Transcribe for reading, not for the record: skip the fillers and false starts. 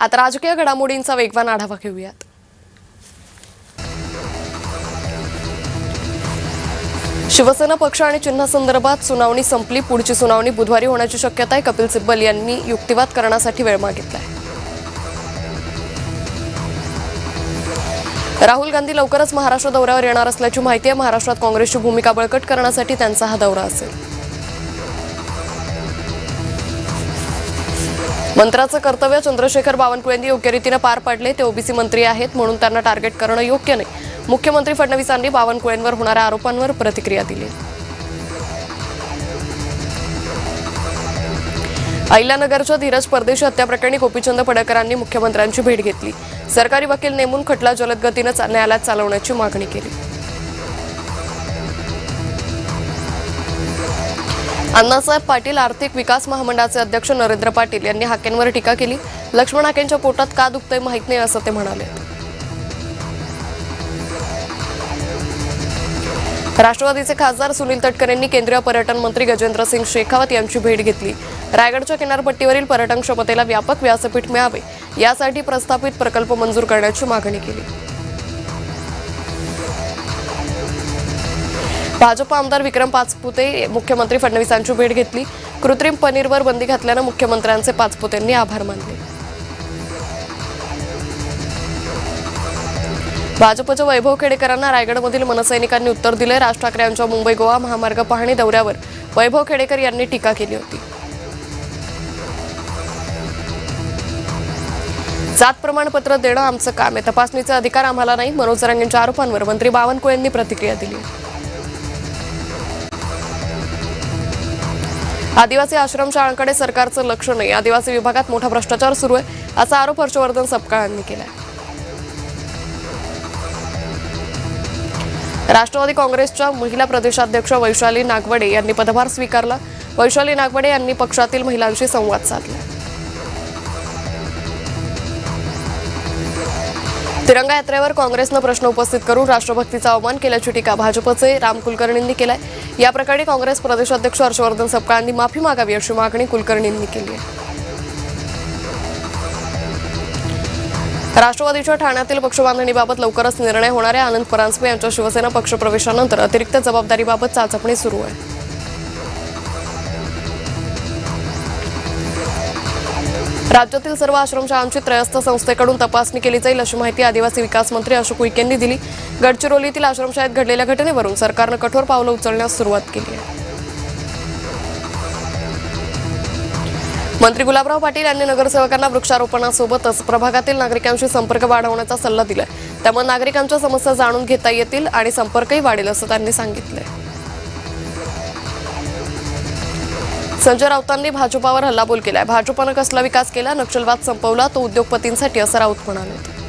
आता राजकीय घडामोडींचा वेगवान आढावा घेऊयात। शिवसेना पक्ष आणि चिन्हासंदर्भात सुनावणी संपली। पुढची सुनावणी बुधवारी होण्याची शक्यता आहे। कपिल सिब्बल यांनी युक्तिवाद करण्यासाठी वेळ मागितलाय। राहुल गांधी लवकरच महाराष्ट्र दौऱ्यावर येणार असल्याची माहिती आहे। महाराष्ट्रात काँग्रेसची भूमिका बळकट करण्यासाठी त्यांचा हा दौरा असेल। मंत्र्याचं कर्तव्य चंद्रशेखर बावनकुळेंनी योग्य रीतीने पार पाडले। ते ओबीसी मंत्री आहेत म्हणून त्यांना टार्गेट करणं योग्य नाही। मुख्यमंत्री फडणवीसांनी बावनकुळेंवर होणाऱ्या आरोपांवर प्रतिक्रिया दिली। अहिल्यानगरच्या धीरज परदेशी हत्या प्रकरणी गोपीचंद पडळकरांनी मुख्यमंत्र्यांची भेट घेतली। सरकारी वकील नेमून खटला जलद गतीने न्यायालयात चालवण्याची मागणी केली। अण्णासाहेब पाटील आर्थिक विकास महामंडळाचे अध्यक्ष नरेंद्र पाटील यांनी हाकेंवर टीका केली। लक्ष्मण हाकेंच्या पोटात का दुखतंय माहित नाही असं ते म्हणाले। राष्ट्रवादीचे खासदार सुनील तटकरे यांनी केंद्रीय पर्यटन मंत्री गजेंद्र सिंग शेखावत यांची भेट घेतली। रायगडच्या किनारपट्टीवरील पर्यटन क्षमतेला व्यापक व्यासपीठ मिळावे यासाठी प्रस्तावित प्रकल्प मंजूर करण्याची मागणी केली। भाजप आमदार विक्रम पाचपुते मुख्यमंत्री फडणवीसांची भेट घेतली। कृत्रिम पनीरवर बंदी घातल्याने मुख्यमंत्र्यांचे पाचपुतेंनी आभार मानले। भाजपच्या वैभव खेडेकरांना रायगडमधील मनसैनिकांनी उत्तर दिले। राज ठाकरे यांच्या मुंबई गोवा महामार्ग पाहणी दौऱ्यावर वैभव खेडेकर यांनी टीका केली होती। जात प्रमाणपत्र देणं आमचं काम आहे, तपासणीचे अधिकार आम्हाला नाही। मनोज जरांगेंच्या आरोपांवर मंत्री बावनकुळेंनी प्रतिक्रिया दिली। आदिवासी आश्रमशाळांकडे सरकारचं लक्ष नाही। आदिवासी विभागात मोठा भ्रष्टाचार सुरू आहे असा आरोप हर्षवर्धन सपकाळ यांनी केलाय। राष्ट्रवादी काँग्रेसच्या महिला प्रदेशाध्यक्ष वैशाली नागवडे यांनी पदभार स्वीकारला। वैशाली नागवडे यांनी पक्षातील महिलांशी संवाद साधला। तिरंगा यात्रेवर काँग्रेसनं प्रश्न उपस्थित करून राष्ट्रभक्तीचा अवमान केल्याची टीका भाजपचे राम कुलकर्णींनी केलाय। या प्रकरणी काँग्रेस प्रदेशाध्यक्ष हर्षवर्धन सपकाळ यांनी माफी मागावी अशी मागणी कुलकर्णींनी केली आहे। राष्ट्रवादीच्या ठाण्यातील पक्षबांधणीबाबत लवकरच निर्णय होणार आहे। आनंद परांजपे यांच्या शिवसेना पक्षप्रवेशानंतर अतिरिक्त जबाबदारीबाबत चाचपणी सुरू आहे। राज्यातील सर्व आश्रमशाळांची त्रयस्थ संस्थेकडून तपासणी केली जाईल अशी माहिती आदिवासी विकास मंत्री अशोक उईके यांनी दिली। गडचिरोलीतील आश्रमशाळेत घडलेल्या घटनेवरून सरकारनं कठोर पावलं उचलण्यास सुरुवात केली आहे। मंत्री गुलाबराव पाटील यांनी नगरसेवकांना वृक्षारोपणासोबतच प्रभागातील नागरिकांशी संपर्क वाढवण्याचा सल्ला दिलाय। त्यामुळे नागरिकांच्या समस्या जाणून घेता येतील आणि संपर्कही वाढेल असं त्यांनी सांगितलंय। संजय राऊतांनी भाजपावर हल्लाबोल केलाय। भाजपनं कसला विकास केला, नक्षलवाद संपवला तो उद्योगपतींसाठी असं राऊत म्हणाले।